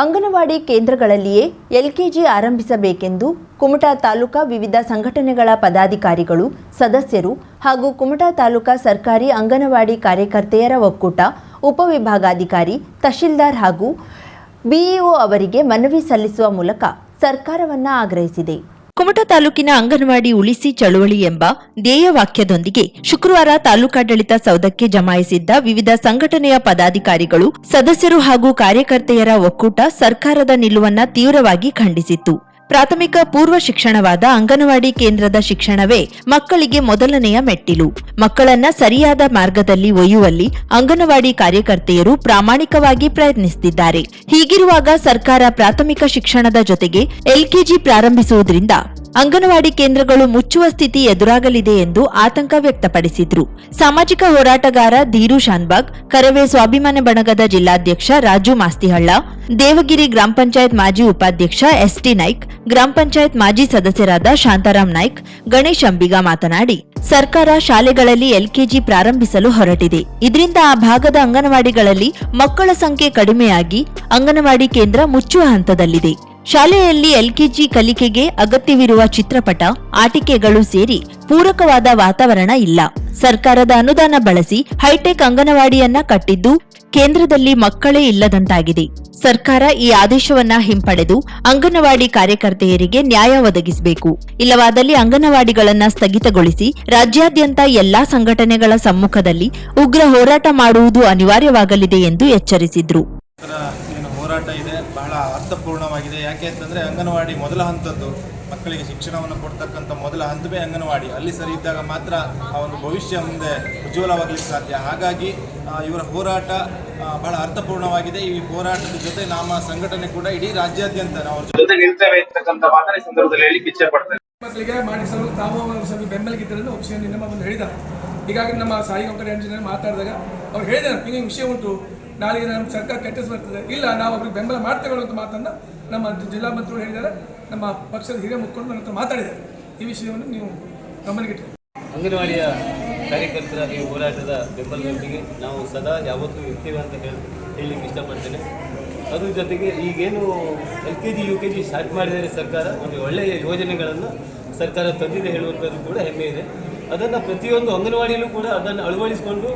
Anganwadi ಕೇಂದ್ರಗಳಲ್ಲಿಯೇ LKG ಆರಂಭಿಸಬೇಕೆಂದು Kumta taluka ವಿವಿಧ ಸಂಘಟನೆಗಳ ಪದಾಧಿಕಾರಿಗಳು, ಸದಸ್ಯರು ಹಾಗೂ ಕುಮಟಾ ತಾಲೂಕಾ ಸರ್ಕಾರಿ ಅಂಗನವಾಡಿ ಕಾರ್ಯಕರ್ತೆಯರ ಒಕ್ಕೂಟ ಉಪವಿಭಾಗಾಧಿಕಾರಿ, ತಹಶೀಲ್ದಾರ್ ಹಾಗೂ ಬಿಇಒ ಅವರಿಗೆ ಮನವಿ ಸಲ್ಲಿಸುವ ಮೂಲಕ ಸರ್ಕಾರವನ್ನು ಆಗ್ರಹಿಸಿದೆ. ಕುಮಟಾ ತಾಲೂಕಿನ ಅಂಗನವಾಡಿ ಉಳಿಸಿ ಚಳುವಳಿ ಎಂಬ ಧ್ಯೇಯವಾಕ್ಯದೊಂದಿಗೆ ಶುಕ್ರವಾರ ತಾಲೂಕಾಡಳಿತ ಸೌಧಕ್ಕೆ ಜಮಾಯಿಸಿದ್ದ ವಿವಿಧ ಸಂಘಟನೆಯ ಪದಾಧಿಕಾರಿಗಳು, ಸದಸ್ಯರು ಹಾಗೂ ಕಾರ್ಯಕರ್ತೆಯರ ಒಕ್ಕೂಟ ಸರ್ಕಾರದ ನಿಲುವನ್ನ ತೀವ್ರವಾಗಿ ಖಂಡಿಸಿತ್ತು. ಪ್ರಾಥಮಿಕ ಪೂರ್ವ ಶಿಕ್ಷಣವಾದ ಅಂಗನವಾಡಿ ಕೇಂದ್ರದ ಶಿಕ್ಷಣವೇ ಮಕ್ಕಳಿಗೆ ಮೊದಲನೆಯ ಮೆಟ್ಟಿಲು. ಮಕ್ಕಳನ್ನ ಸರಿಯಾದ ಮಾರ್ಗದಲ್ಲಿ ಒಯ್ಯುವಲ್ಲಿ ಅಂಗನವಾಡಿ ಕಾರ್ಯಕರ್ತೆಯರು ಪ್ರಾಮಾಣಿಕವಾಗಿ ಪ್ರಯತ್ನಿಸುತ್ತಿದ್ದಾರೆ. ಹೀಗಿರುವಾಗ ಸರ್ಕಾರ ಪ್ರಾಥಮಿಕ ಶಿಕ್ಷಣದ ಜೊತೆಗೆ ಎಲ್ಕೆಜಿ ಪ್ರಾರಂಭಿಸುವುದರಿಂದ ಅಂಗನವಾಡಿ ಕೇಂದ್ರಗಳು ಮುಚ್ಚುವ ಸ್ಥಿತಿ ಎದುರಾಗಲಿದೆ ಎಂದು ಆತಂಕ ವ್ಯಕ್ತಪಡಿಸಿದ್ರು. ಸಾಮಾಜಿಕ ಹೋರಾಟಗಾರ ಧೀರು ಶಾನ್ಬಾಗ್, ಕರವೇ ಸ್ವಾಭಿಮಾನ ಬಣಗದ ಜಿಲ್ಲಾಧ್ಯಕ್ಷ ರಾಜು ಮಾಸ್ತಿಹಳ್ಳ, ದೇವಗಿರಿ ಗ್ರಾಮ ಪಂಚಾಯತ್ ಮಾಜಿ ಉಪಾಧ್ಯಕ್ಷ ಎಸ್ಟಿ ನಾಯ್ಕ್, ಗ್ರಾಮ ಪಂಚಾಯತ್ ಮಾಜಿ ಸದಸ್ಯರಾದ ಶಾಂತಾರಾಮ್ ನಾಯ್ಕ್, ಗಣೇಶ್ ಅಂಬಿಗ ಮಾತನಾಡಿ, ಸರ್ಕಾರ ಶಾಲೆಗಳಲ್ಲಿ ಎಲ್ಕೆಜಿ ಪ್ರಾರಂಭಿಸಲು ಹೊರಟಿದೆ. ಇದರಿಂದ ಆ ಭಾಗದ ಅಂಗನವಾಡಿಗಳಲ್ಲಿ ಮಕ್ಕಳ ಸಂಖ್ಯೆ ಕಡಿಮೆಯಾಗಿ ಅಂಗನವಾಡಿ ಕೇಂದ್ರ ಮುಚ್ಚುವ ಹಂತದಲ್ಲಿದೆ. ಶಾಲೆಯಲ್ಲಿ ಎಲ್ಕೆಜಿ ಕಲಿಕೆಗೆ ಅಗತ್ಯವಿರುವ ಚಿತ್ರಪಟ, ಆಟಿಕೆಗಳು ಸೇರಿ ಪೂರಕವಾದ ವಾತಾವರಣ ಇಲ್ಲ. ಸರ್ಕಾರದ ಅನುದಾನ ಬಳಸಿ ಹೈಟೆಕ್ ಅಂಗನವಾಡಿಯನ್ನ ಕಟ್ಟಿದ್ದು ಕೇಂದ್ರದಲ್ಲಿ ಮಕ್ಕಳೇ ಇಲ್ಲದಂತಾಗಿದೆ. ಸರ್ಕಾರ ಈ ಆದೇಶವನ್ನ ಹಿಂಪಡೆದು ಅಂಗನವಾಡಿ ಕಾರ್ಯಕರ್ತೆಯರಿಗೆ ನ್ಯಾಯ ಒದಗಿಸಬೇಕು. ಇಲ್ಲವಾದಲ್ಲಿ ಅಂಗನವಾಡಿಗಳನ್ನ ಸ್ಥಗಿತಗೊಳಿಸಿ ರಾಜ್ಯಾದ್ಯಂತ ಎಲ್ಲಾ ಸಂಘಟನೆಗಳ ಸಮ್ಮುಖದಲ್ಲಿ ಉಗ್ರ ಹೋರಾಟ ಮಾಡುವುದು ಅನಿವಾರ್ಯವಾಗಲಿದೆ ಎಂದು ಎಚ್ಚರಿಸಿದ್ರು. ಹೋರಾಟ ಇದೆ, ಬಹಳ ಅರ್ಥಪೂರ್ಣವಾಗಿದೆ. ಯಾಕೆ ಅಂತಂದರೆ ಅಂಗನವಾಡಿ ಮೊದಲ ಹಂತದ್ದು, ಮಕ್ಕಳಿಗೆ ಶಿಕ್ಷಣವನ್ನು ಕೊಡ್ತಕ್ಕಂಥ ಮೊದಲ ಹಂತವೇ ಅಂಗನವಾಡಿ. ಅಲ್ಲಿ ಸರಿ ಇದ್ದಾಗ ಮಾತ್ರ ಆ ಒಂದು ಭವಿಷ್ಯ ಮುಂದೆ ಉಜ್ವಲವಾಗಲಿಕ್ಕೆ ಸಾಧ್ಯ. ಹಾಗಾಗಿ ಇವರ ಹೋರಾಟ ಬಹಳ ಅರ್ಥಪೂರ್ಣವಾಗಿದೆ. ಈ ಹೋರಾಟದ ಜೊತೆ ನಮ್ಮ ಸಂಘಟನೆ ಕೂಡ ಇಡೀ ರಾಜ್ಯಾದ್ಯಂತ ನಾವು ಜೊತೆ ನಿಲ್ತೇವೆ ಅಂತಕ್ಕಂಥ ಮಾತನ್ನ ಈ ಸಂದರ್ಭದಲ್ಲಿ ಹೇಳಲಿಕ್ಕೆ ಇಚ್ಛೆ ಪಡ್ತೇನೆ. ಮಕ್ಕಳಿಗೆ ಮಾಡಿಸಲು ತಾವು ಸ್ವಲ್ಪ ಬೆಂಬಲಿಗಿದ್ದರನ್ನು ಒಪ್ಪಿಸಿ ನಮ್ಮ ಬಂದು ಹೇಳಿದ್ದಾರೆ. ಹೀಗಾಗಿ ನಮ್ಮ ಸಾಯಿ ವೆಂಕಟೇಶ್ ಮಾತಾಡಿದಾಗ ಅವ್ರು ಹೇಳಿದ್ದಾರೆ, ಹಿಂಗೆ ವಿಷಯ ಉಂಟು, ನಾಳೆಗೆ ನಮ್ಮ ಸರ್ಕಾರ ಕೆಟ್ಟಸ್ ಬರ್ತದೆ, ಇಲ್ಲ ನಾವು ಅವ್ರಿಗೆ ಬೆಂಬಲ ಮಾಡ್ತೇವೆ ಅಂತ ಮಾತನ್ನ ನಮ್ಮ ಜಿಲ್ಲಾ ಮಂತ್ರಿಗಳು ಹೇಳಿದ್ದಾರೆ. ನಮ್ಮ ಪಕ್ಷದ ಹಿರಿಯ ಮುಖಂಡರು ನನ್ನ ಹತ್ರ ಮಾತಾಡಿದ್ದಾರೆ. ಈ ವಿಷಯವನ್ನು ನೀವು ಗಮನಕ್ಕಿಟ್ಟು ಅಂಗನವಾಡಿಯ ಕಾರ್ಯಕರ್ತರ ಈ ಹೋರಾಟದ ಬೆಂಬಲದೊಂದಿಗೆ ನಾವು ಸದಾ ಯಾವತ್ತೂ ಇರ್ತೀವಿ ಅಂತ ಹೇಳಲಿಕ್ಕೆ ಇಷ್ಟಪಡ್ತೇನೆ. ಅದ್ರ ಜೊತೆಗೆ ಈಗೇನು LKG UKG ಸ್ಟಾರ್ಟ್ ಮಾಡಿದರೆ ಸರ್ಕಾರ, ಒಂದು ಒಳ್ಳೆಯ ಯೋಜನೆಗಳನ್ನು ಸರ್ಕಾರ ತಂದಿದೆ ಹೇಳುವಂಥದ್ದು ಕೂಡ ಹೆಮ್ಮೆ ಇದೆ. ಅದನ್ನು ಪ್ರತಿಯೊಂದು ಅಂಗನವಾಡಿಯಲ್ಲೂ ಕೂಡ ಅದನ್ನು ಅಳವಡಿಸಿಕೊಂಡು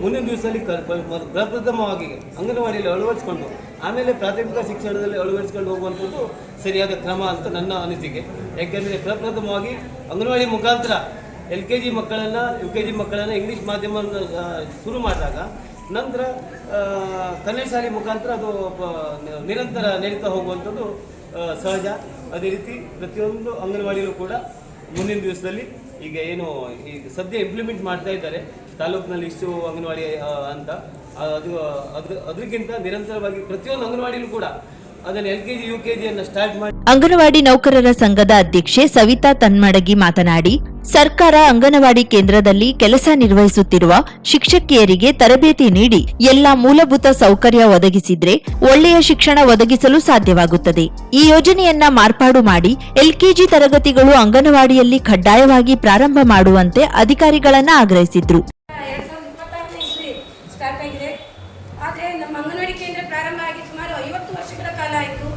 ಮುಂದಿನ ದಿವಸದಲ್ಲಿ ಪ್ರಪ್ರಥಮವಾಗಿ ಅಂಗನವಾಡಿಯಲ್ಲಿ ಅಳವಡಿಸಿಕೊಂಡು ಆಮೇಲೆ ಪ್ರಾಥಮಿಕ ಶಿಕ್ಷಣದಲ್ಲಿ ಅಳವಡಿಸಿಕೊಂಡು ಹೋಗುವಂಥದ್ದು ಸರಿಯಾದ ಕ್ರಮ ಅಂತ ನನ್ನ ಅನಿಸಿಕೆ. ಯಾಕೆಂದರೆ ಪ್ರಪ್ರಥಮವಾಗಿ ಅಂಗನವಾಡಿ ಮುಖಾಂತರ LKG ಮಕ್ಕಳನ್ನು UKG ಮಕ್ಕಳನ್ನು ಇಂಗ್ಲೀಷ್ ಮಾಧ್ಯಮವನ್ನು ಶುರು ಮಾಡಿದಾಗ ನಂತರ ಕನ್ನಡ ಶಾಲೆ ಮುಖಾಂತರ ಅದು ನಿರಂತರ ನಡೀತಾ ಹೋಗುವಂಥದ್ದು ಸಹಜ. ಅದೇ ರೀತಿ ಪ್ರತಿಯೊಂದು ಅಂಗನವಾಡಿಯಲ್ಲೂ ಕೂಡ ಮುಂದಿನ ದಿವಸದಲ್ಲಿ ಈಗ ಏನು ಈಗ ಸದ್ಯ ಇಂಪ್ಲಿಮೆಂಟ್ ಮಾಡ್ತಾ ಇದ್ದಾರೆ ತಾಲೂಕಿನಲ್ಲಿ ಇಷ್ಟು ಅಂಗನವಾಡಿ ಅಂತ, ಅದಕ್ಕಿಂತ ನಿರಂತರವಾಗಿ ಪ್ರತಿಯೊಂದು ಅಂಗನವಾಡಿಯಲ್ಲೂ ಕೂಡ ಅದನ್ನು LKG UKG ಅನ್ನು ಸ್ಟಾರ್ಟ್ ಮಾಡಿ. ಅಂಗನವಾಡಿ ನೌಕರರ ಸಂಘದ ಅಧ್ಯಕ್ಷೆ ಸವಿತಾ ತನ್ಮಡಗಿ ಮಾತನಾಡಿ, ಸರ್ಕಾರ ಅಂಗನವಾಡಿ ಕೇಂದ್ರದಲ್ಲಿ ಕೆಲಸ ನಿರ್ವಹಿಸುತ್ತಿರುವ ಶಿಕ್ಷಕಿಯರಿಗೆ ತರಬೇತಿ ನೀಡಿ ಎಲ್ಲಾ ಮೂಲಭೂತ ಸೌಕರ್ಯ ಒದಗಿಸಿದ್ರೆ ಒಳ್ಳೆಯ ಶಿಕ್ಷಣ ಒದಗಿಸಲು ಸಾಧ್ಯವಾಗುತ್ತದೆ. ಈ ಯೋಜನೆಯನ್ನ ಮಾರ್ಪಾಡು ಮಾಡಿ LKG ತರಗತಿಗಳು ಅಂಗನವಾಡಿಯಲ್ಲಿ ಕಡ್ಡಾಯವಾಗಿ ಪ್ರಾರಂಭ ಮಾಡುವಂತೆ ಅಧಿಕಾರಿಗಳನ್ನ ಆಗ್ರಹಿಸಿದ್ರು. ಆದರೆ ನಮ್ಮ ಅಂಗನವಾಡಿ ಕೇಂದ್ರ ಪ್ರಾರಂಭ ಆಗಿ ಸುಮಾರು 50 ವರ್ಷಗಳ ಕಾಲ ಆಯಿತು.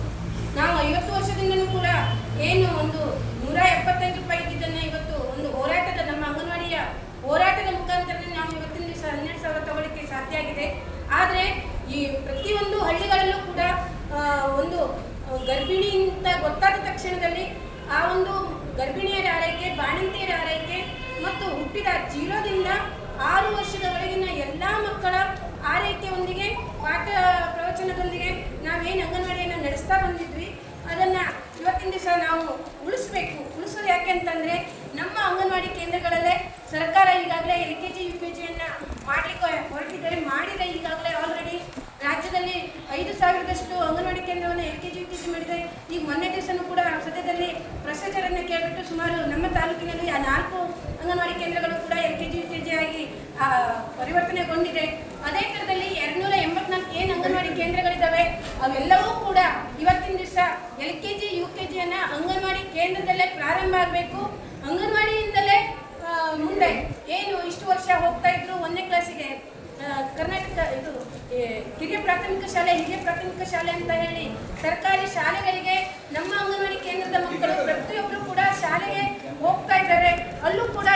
ನಾವು 50 ವರ್ಷದಿಂದಲೂ ಕೂಡ ಏನು ಒಂದು 175 ರೂಪಾಯಿ ಇದ್ದಿದ್ದನ್ನು ಇವತ್ತು ಒಂದು ಹೋರಾಟದ, ನಮ್ಮ ಅಂಗನವಾಡಿಯ ಹೋರಾಟದ ಮುಖಾಂತರದಲ್ಲಿ ನಾವು ಇವತ್ತಿನ ದಿವಸ 12,000 ತಗೊಳ್ಳಿಕ್ಕೆ ಸಾಧ್ಯ ಆಗಿದೆ. ಆದರೆ ಈ ಪ್ರತಿಯೊಂದು ಹಳ್ಳಿಗಳಲ್ಲೂ ಕೂಡ ಒಂದು ಗರ್ಭಿಣಿ ಅಂತ ಗೊತ್ತಾದ ತಕ್ಷಣದಲ್ಲಿ ಆ ಒಂದು ಗರ್ಭಿಣಿಯರ ಆರೈಕೆ, ಬಾಣಂತಿಯರ ಆರೈಕೆ ಮತ್ತು ಹುಟ್ಟಿದ 0ದಿಂದ 6 ವರ್ಷದವರೆಗಿನ ಎಲ್ಲ ಮಕ್ಕಳ ಆರೈಕೆಯೊಂದಿಗೆ ಪಾಠ ಪ್ರವಚನದೊಂದಿಗೆ ನಾವೇನು ಅಂಗನವಾಡಿಯನ್ನು ನಡೆಸ್ತಾ ಬಂದಿದ್ವಿ ಅದನ್ನು ಇವತ್ತಿನ ದಿವಸ ನಾವು ಉಳಿಸೋದು ಯಾಕೆ ಅಂತಂದರೆ ನಮ್ಮ ಅಂಗನವಾಡಿ ಕೇಂದ್ರಗಳಲ್ಲೇ ಸರ್ಕಾರ ಈಗಾಗಲೇ LKG UKGಯನ್ನು ಮಾಡಲಿಕ್ಕೆ ಮಾಡಿದೆ. ಈಗಾಗಲೇ ಆಲ್ರೆಡಿ ರಾಜ್ಯದಲ್ಲಿ 5,000ದಷ್ಟು ಅಂಗನವಾಡಿ ಕೇಂದ್ರವನ್ನು LKG UKG ಮಾಡಿದೆ. ಈಗ ಮೊನ್ನೆ ದಿವಸನೂ ಕೂಡ ಸದ್ಯದಲ್ಲಿ ಪ್ರೊಸೀಜರನ್ನು ಕೇಳಿಬಿಟ್ಟು ಸುಮಾರು ನಮ್ಮ ತಾಲೂಕಿನಲ್ಲಿ ಆ 4 ಅಂಗನವಾಡಿ ಕೇಂದ್ರಗಳು ಕೂಡ LKG UKG ಆಗಿ ಪರಿವರ್ತನೆಗೊಂಡಿದೆ. ಅದೇ ಥರದಲ್ಲಿ 284 ಏನು ಅಂಗನವಾಡಿ ಕೇಂದ್ರಗಳಿದ್ದಾವೆ ಅವೆಲ್ಲವೂ ಕೂಡ ಇವತ್ತಿನ ದಿವಸ LKG UKGಯನ್ನು ಅಂಗನವಾಡಿ ಕೇಂದ್ರದಲ್ಲೇ ಪ್ರಾರಂಭ ಆಗಬೇಕು. ಅಂಗನವಾಡಿಯಿಂದಲೇ ಮುಂದೆ ಏನು ಇಷ್ಟು ವರ್ಷ ಹೋಗ್ತಾ ಇದ್ರು 1ನೇ ಕ್ಲಾಸಿಗೆ ಕರ್ನಾಟಕ ಇದು ಕಿರಿಯ ಪ್ರಾಥಮಿಕ ಶಾಲೆ, ಹಿರಿಯ ಪ್ರಾಥಮಿಕ ಶಾಲೆ ಅಂತ ಹೇಳಿ ಸರ್ಕಾರಿ ಶಾಲೆಗಳಿಗೆ ನಮ್ಮ ಅಂಗನವಾಡಿ ಕೇಂದ್ರದ ಮಕ್ಕಳು ಪ್ರತಿಯೊಬ್ಬರು ಕೂಡ ಶಾಲೆಗೆ ಹೋಗ್ತಾ ಇದ್ದಾರೆ. ಅಲ್ಲೂ ಕೂಡ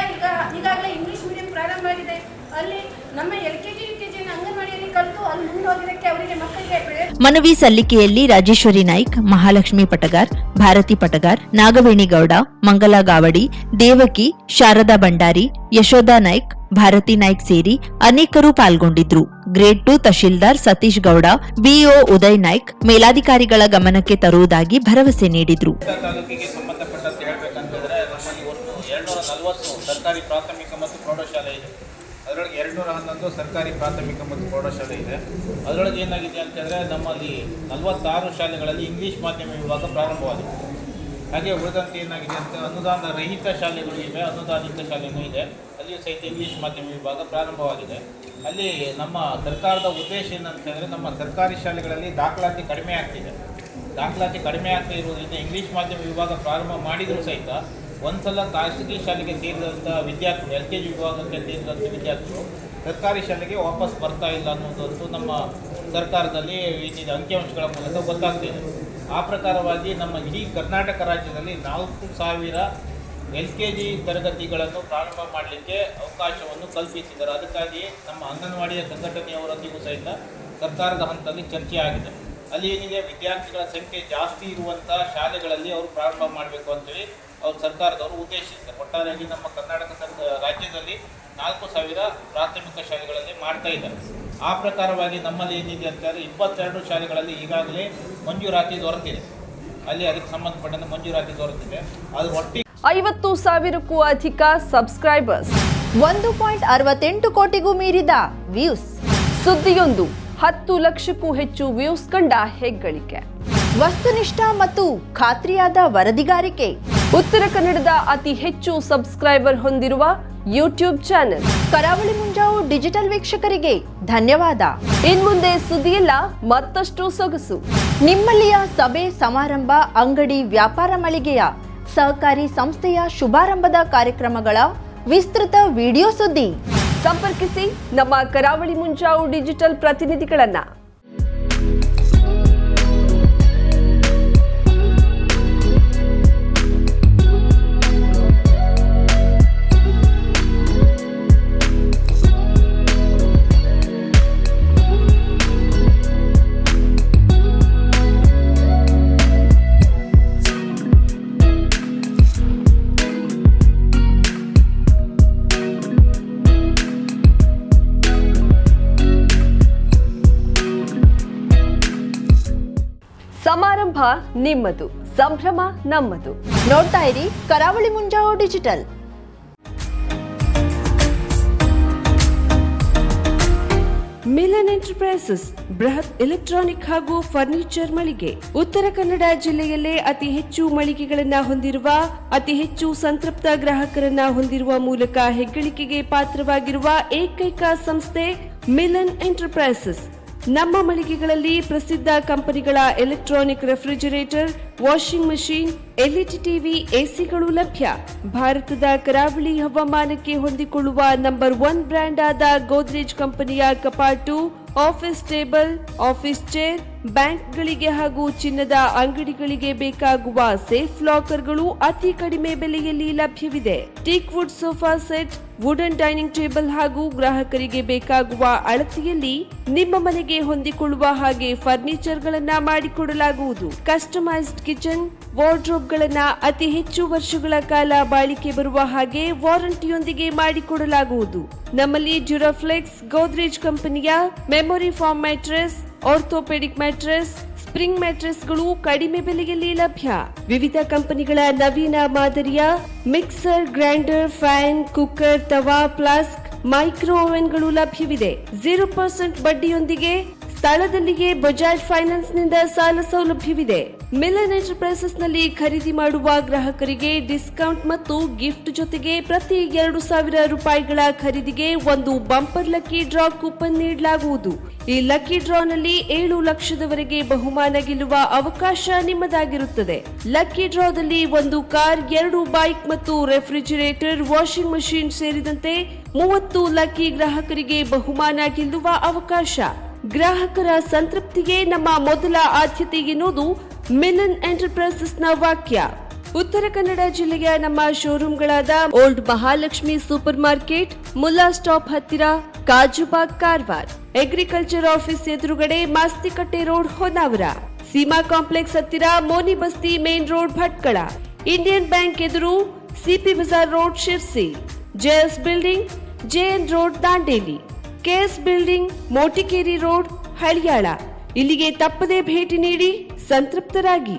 ಈಗಾಗಲೇ ಇಂಗ್ಲಿಷ್ ಮೀಡಿಯಂ ಪ್ರಾರಂಭ ಆಗಿದೆ. ಅಲ್ಲಿ ನಮ್ಮ LKG UKG ಅಂಗನವಾಡಿಯಲ್ಲಿ ಕಲಿತು ಅಲ್ಲಿ ಮುಂದೋಗಿದ್ದಕ್ಕೆ ಅವರಿಗೆ ಮಕ್ಕಳಿಗೆ ಮನವಿ ಸಲ್ಲಿಕೆಯಲ್ಲಿ ರಾಜೇಶ್ವರಿ ನಾಯ್ಕ್, ಮಹಾಲಕ್ಷ್ಮಿ ಪಟಗಾರ್, ಭಾರತಿ ಪಟಗಾರ್, ನಾಗವೇಣಿ ಗೌಡ, ಮಂಗಲಾ ಗಾವಡಿ, ದೇವಕಿ, ಶಾರದಾ ಭಂಡಾರಿ, ಯಶೋಧಾ ನಾಯ್ಕ್, ಭಾರತಿ ನಾಯ್ಕ್ ಸೇರಿ ಅನೇಕರು ಪಾಲ್ಗೊಂಡಿದ್ರು. ಗ್ರೇಡ್ 2 ತಹಶೀಲ್ದಾರ್ ಸತೀಶ್ ಗೌಡ, ಬಿಇಒ ಉದಯ್ ನಾಯ್ಕ್ ಮೇಲಾಧಿಕಾರಿಗಳ ಗಮನಕ್ಕೆ ತರುವುದಾಗಿ ಭರವಸೆ ನೀಡಿದ್ರು. ತಾಲೂಕಿಗೆ ಸಂಬಂಧಪಟ್ಟಂತೆ ಹೇಳಬೇಕಂತಂದ್ರೆ ನಮ್ಮಲ್ಲಿ ಒಟ್ಟು 240 ಸರ್ಕಾರಿ ಪ್ರಾಥಮಿಕ ಮತ್ತು ಪ್ರೌಢಶಾಲೆ ಇದೆ. ಅದರೊಳಗೆ 211 ಸರ್ಕಾರಿ ಪ್ರಾಥಮಿಕ ಮತ್ತು ಪ್ರೌಢಶಾಲೆ ಇದೆ. ಅದರೊಳಗೆ ಏನಾಗಿದೆ ಅಂತಂದರೆ ನಮ್ಮಲ್ಲಿ 46 ಶಾಲೆಗಳಲ್ಲಿ ಇಂಗ್ಲೀಷ್ ಮಾಧ್ಯಮ ವಿಭಾಗ ಪ್ರಾರಂಭವಾಗಿದೆ. ಹಾಗೆ ಉಳಿದಂತೆ ಏನಾಗಿದೆ ಅಂತ ಅನುದಾನ ರಹಿತ ಶಾಲೆಗಳು ಇವೆ, ಅನುದಾನಿತ ಶಾಲೆಯೂ ಇದೆ. ಅಲ್ಲಿಯೂ ಸಹಿತ ಇಂಗ್ಲೀಷ್ ಮಾಧ್ಯಮ ವಿಭಾಗ ಪ್ರಾರಂಭವಾಗಿದೆ. ಅಲ್ಲಿ ನಮ್ಮ ಸರ್ಕಾರದ ಉದ್ದೇಶ ಏನಂತಂದರೆ ನಮ್ಮ ಸರ್ಕಾರಿ ಶಾಲೆಗಳಲ್ಲಿ ದಾಖಲಾತಿ ಕಡಿಮೆ ಆಗ್ತಿದೆ. ದಾಖಲಾತಿ ಕಡಿಮೆ ಆಗ್ತಾ ಇರುವುದರಿಂದ ಇಂಗ್ಲೀಷ್ ಮಾಧ್ಯಮ ವಿಭಾಗ ಪ್ರಾರಂಭ ಮಾಡಿದರೂ ಸಹಿತ ಒಂದು ಸಲ ಖಾಸಗಿ ಶಾಲೆಗೆ ಸೇರಿದಂಥ ವಿದ್ಯಾರ್ಥಿಗಳು, LKG ವಿಭಾಗಕ್ಕೆ ಸೇರಿದಂಥ ವಿದ್ಯಾರ್ಥಿಗಳು ಸರ್ಕಾರಿ ಶಾಲೆಗೆ ವಾಪಸ್ ಬರ್ತಾ ಇಲ್ಲ ಅನ್ನೋದಂತೂ ನಮ್ಮ ಸರ್ಕಾರದಲ್ಲಿ ಏನಿದೆ ಅಂಕಿಅಂಶಗಳ ಮೂಲಕ ಗೊತ್ತಾಗ್ತಿದೆ. ಆ ಪ್ರಕಾರವಾಗಿ ನಮ್ಮ ಇಡೀ ಕರ್ನಾಟಕ ರಾಜ್ಯದಲ್ಲಿ 4,000 LKG ತರಗತಿಗಳನ್ನು ಪ್ರಾರಂಭ ಮಾಡಲಿಕ್ಕೆ ಅವಕಾಶವನ್ನು ಕಲ್ಪಿಸಿದ್ದಾರೆ. ಅದಕ್ಕಾಗಿ ನಮ್ಮ ಅಂಗನವಾಡಿಯ ಸಂಘಟನೆಯವರೊಂದಿಗೂ ಸಹಿತ ಸರ್ಕಾರದ ಹಂತದಲ್ಲಿ ಚರ್ಚೆ ಆಗಿದೆ. ಅಲ್ಲಿ ಏನಿದೆ ವಿದ್ಯಾರ್ಥಿಗಳ ಸಂಖ್ಯೆ ಜಾಸ್ತಿ ಇರುವಂಥ ಶಾಲೆಗಳಲ್ಲಿ ಅವರು ಪ್ರಾರಂಭ ಮಾಡಬೇಕು ಅಂತೇಳಿ ಅವ್ರು ಸರ್ಕಾರದವರು ಉದ್ದೇಶಿಸಿದ್ದಾರೆ. ಒಟ್ಟಾರೆಯಾಗಿ ನಮ್ಮ ಕರ್ನಾಟಕ ರಾಜ್ಯದಲ್ಲಿ 4,000 ಪ್ರಾಥಮಿಕ ಶಾಲೆಗಳಲ್ಲಿ ಮಾಡ್ತಾ ಇದ್ದಾರೆ. ಆ ಪ್ರಕಾರವಾಗಿ ನಮ್ಮಲ್ಲಿ ಏನಿದೆ ಅಂತಂದರೆ 22 ಶಾಲೆಗಳಲ್ಲಿ ಈಗಾಗಲೇ ಮಂಜೂರಾತಿ ದೊರೆತಿದೆ. ಅಲ್ಲಿ ಅದಕ್ಕೆ ಸಂಬಂಧಪಟ್ಟಂತೆ ಮಂಜೂರಾತಿ ದೊರೆತಿದೆ. ಅದು ಒಟ್ಟಿಗೆ 50,000ಕ್ಕೂ ಅಧಿಕ ಸಬ್ಸ್ಕ್ರೈಬರ್ಸ್, 1.68 ಕೋಟಿಗೂ ಮೀರಿದ ವ್ಯೂಸ್, ಸುದ್ದಿಯೊಂದು 10 ಲಕ್ಷಕ್ಕೂ ಹೆಚ್ಚು ವ್ಯೂಸ್ ಕಂಡ ಹೆಗ್ಗಳಿಕೆ, ವಸ್ತುನಿಷ್ಠ ಮತ್ತು ಖಾತ್ರಿಯಾದ ವರದಿಗಾರಿಕೆ, ಉತ್ತರ ಕನ್ನಡದ ಅತಿ ಹೆಚ್ಚು ಸಬ್ಸ್ಕ್ರೈಬರ್ ಹೊಂದಿರುವ ಯೂಟ್ಯೂಬ್ ಚಾನೆಲ್. ಕರಾವಳಿ ಮುಂಜಾವು ಡಿಜಿಟಲ್ ವೀಕ್ಷಕರಿಗೆ ಧನ್ಯವಾದ. ಇನ್ಮುಂದೆ ಸುದ್ದಿಯಲ್ಲ ಮತ್ತಷ್ಟು ಸೊಗಸು. ನಿಮ್ಮಲ್ಲಿಯ ಸಭೆ ಸಮಾರಂಭ, ಅಂಗಡಿ, ವ್ಯಾಪಾರ ಮಳಿಗೆಯ, ಸಹಕಾರಿ ಸಂಸ್ಥೆಯ ಶುಭಾರಂಭದ ಕಾರ್ಯಕ್ರಮಗಳ ವಿಸ್ತೃತ ವಿಡಿಯೋ ಸುದ್ದಿ. ಸಂಪರ್ಕಿಸಿ ನಮ್ಮ ಕರಾವಳಿ ಮುಂಜಾವು ಡಿಜಿಟಲ್ ಪ್ರತಿನಿಧಿಗಳನ್ನ. ಸಮಾರಂಭ ನಿಮ್ಮದು, ಸಂಭ್ರಮ ನಮ್ಮದು. ನೋಡ್ತಾ ಇರಿ ಕರಾವಳಿ ಮುಂಜಾವು ಡಿಜಿಟಲ್. ಮಿಲನ್ ಎಂಟರ್ಪ್ರೈಸಸ್ ಬೃಹತ್ ಎಲೆಕ್ಟ್ರಾನಿಕ್ ಹಾಗೂ ಫರ್ನಿಚರ್ ಮಳಿಗೆ. ಉತ್ತರ ಕನ್ನಡ ಜಿಲ್ಲೆಯಲ್ಲೇ ಅತಿ ಹೆಚ್ಚು ಮಳಿಗೆಗಳನ್ನ ಹೊಂದಿರುವ, ಅತಿ ಹೆಚ್ಚು ಸಂತೃಪ್ತ ಗ್ರಾಹಕರನ್ನ ಹೊಂದಿರುವ ಮೂಲಕ ಹೆಗ್ಗಳಿಕೆಗೆ ಪಾತ್ರವಾಗಿರುವ ಏಕೈಕ ಸಂಸ್ಥೆ ಮಿಲನ್ ಎಂಟರ್ಪ್ರೈಸಸ್. ನಮ್ಮ ಮಳಿಗೆಗಳಲ್ಲಿ ಪ್ರಸಿದ್ಧ ಕಂಪನಿಗಳ electronic refrigerator, washing machine, LED TV, ಎಸಿಗಳು ಲಭ್ಯ. ಭಾರತದ ಕರಾವಳಿ ಹವಾಮಾನಕ್ಕೆ ಹೊಂದಿಕೊಳ್ಳುವ ನಂಬರ್ 1 ಬ್ರ್ಯಾಂಡ್ ಆದ ಗೋದ್ರೇಜ್ ಕಂಪನಿಯ ಕಪಾಟು, ಆಫೀಸ್ ಟೇಬಲ್, ಆಫೀಸ್ ಚೇರ್, ಬ್ಯಾಂಕ್ಗಳಿಗೆ ಹಾಗೂ ಚಿನ್ನದ ಅಂಗಡಿಗಳಿಗೆ ಬೇಕಾಗುವ ಸೇಫ್ ಲಾಕರ್ಗಳು ಅತಿ ಕಡಿಮೆ ಬೆಲೆಯಲ್ಲಿ ಲಭ್ಯವಿದೆ. Teak wood sofa set, wooden dining table ಹಾಗೂ ಗ್ರಾಹಕರಿಗೆ ಬೇಕಾಗುವ ಅಳತೆಯಲ್ಲಿ ನಿಮ್ಮ ಮನೆಗೆ ಹೊಂದಿಕೊಳ್ಳುವ ಹಾಗೆ ಫರ್ನಿಚರ್ ಗಳನ್ನ ಮಾಡಿಕೊಡಲಾಗುವುದು. ಕಸ್ಟಮೈಸ್ಡ್ ಕಿಚನ್, ವಾರ್ಡ್ರೋಬ್ ಗಳನ್ನ ಅತಿ ಹೆಚ್ಚು ವರ್ಷಗಳ ಕಾಲ ಬಾಳಿಕೆ ಬರುವ ಹಾಗೆ ವಾರಂಟಿಯೊಂದಿಗೆ ಮಾಡಿಕೊಡಲಾಗುವುದು. ನಮ್ಮಲ್ಲಿ ಡ್ಯೂರಾಫ್ಲೆಕ್ಸ್, ಗೋದ್ರೇಜ್ ಕಂಪನಿಯ memory foam mattress, orthopaedic mattress, spring ಮ್ಯಾಟ್ರೆಸ್ಗಳು ಕಡಿಮೆ ಬೆಲೆಯಲ್ಲಿ ಲಭ್ಯ. ವಿವಿಧ ಕಂಪನಿಗಳ ನವೀನ ಮಾದರಿಯ ಮಿಕ್ಸರ್, ಗ್ರೈಂಡರ್, ಫ್ಯಾನ್, ಕುಕ್ಕರ್, ತವಾ, ಫ್ಲಾಸ್ಕ್, ಮೈಕ್ರೋ ಓವೆನ್ಗಳು ಲಭ್ಯವಿದೆ. 0% ಬಡ್ಡಿಯೊಂದಿಗೆ ಸ್ಥಳದಲ್ಲಿಯೇ ಬಜಾಜ್ ಫೈನಾನ್ಸ್ ನಿಂದ ಸಾಲ ಸೌಲಭ್ಯವಿದೆ. ಮಿಲನ್ ಎಂಟರ್ಪ್ರೈಸಸ್ ನಲ್ಲಿ ಖರೀದಿ ಮಾಡುವ ಗ್ರಾಹಕರಿಗೆ ಡಿಸ್ಕೌಂಟ್ ಮತ್ತು ಗಿಫ್ಟ್ ಜೊತೆಗೆ ಪ್ರತಿ 2,000 ರೂಪಾಯಿಗಳ ಖರೀದಿಗೆ ಒಂದು ಬಂಪರ್ ಲಕ್ಕಿ ಡ್ರಾ ಕೂಪನ್ ನೀಡಲಾಗುವುದು. ಈ ಲಕ್ಕಿ ಡ್ರಾ ನಲ್ಲಿ 7 ಲಕ್ಷದವರೆಗೆ ಬಹುಮಾನ ಗೆಲ್ಲುವ ಅವಕಾಶ ನಿಮ್ಮದಾಗಿರುತ್ತದೆ. ಲಕ್ಕಿ ಡ್ರಾದಲ್ಲಿ 1 ಕಾರ್, 2 ಬೈಕ್ ಮತ್ತು ರೆಫ್ರಿಜರೇಟರ್, ವಾಷಿಂಗ್ ಮಷೀನ್ ಸೇರಿದಂತೆ 30 ಲಕ್ಕಿ ಗ್ರಾಹಕರಿಗೆ ಬಹುಮಾನ ಗೆಲ್ಲುವ ಅವಕಾಶ. ಗ್ರಾಹಕರ ಸಂತೃಪ್ತಿಗೆ ನಮ್ಮ ಮೊದಲ ಆದ್ಯತೆ ಎನ್ನುವುದು ಮಿಲನ್ ಎಂಟರ್ಪ್ರೈಸಸ್ನ ವಾಕ್ಯ. ಉತ್ತರ ಕನ್ನಡ ಜಿಲ್ಲೆಯ ನಮ್ಮ ಶೋರೂಮ್ಗಳಾದ old Mahalakshmi super market, Mulla stop ಹತ್ತಿರ, ಕಾಜುಬಾಗ್ ಕಾರವಾರ, ಅಗ್ರಿಕಲ್ಚರ್ ಆಫೀಸ್ ಎದುರುಗಡೆ ಮಾಸ್ತಿಕಟ್ಟೆ ರೋಡ್ ಹೊನ್ನಾವರ, ಸೀಮಾ ಕಾಂಪ್ಲೆಕ್ಸ್ ಹತ್ತಿರ Moni Basti main road Bhatkal, Indian bank ಎದುರು CP Bazar road Sirsi, JS building JN road Dandeli, KS building Motikeri road Haliyal. ಇಲ್ಲಿಗೆ ತಪ್ಪದೇ ಭೇಟಿ ನೀಡಿ ಸಂತೃಪ್ತರಾಗಿ.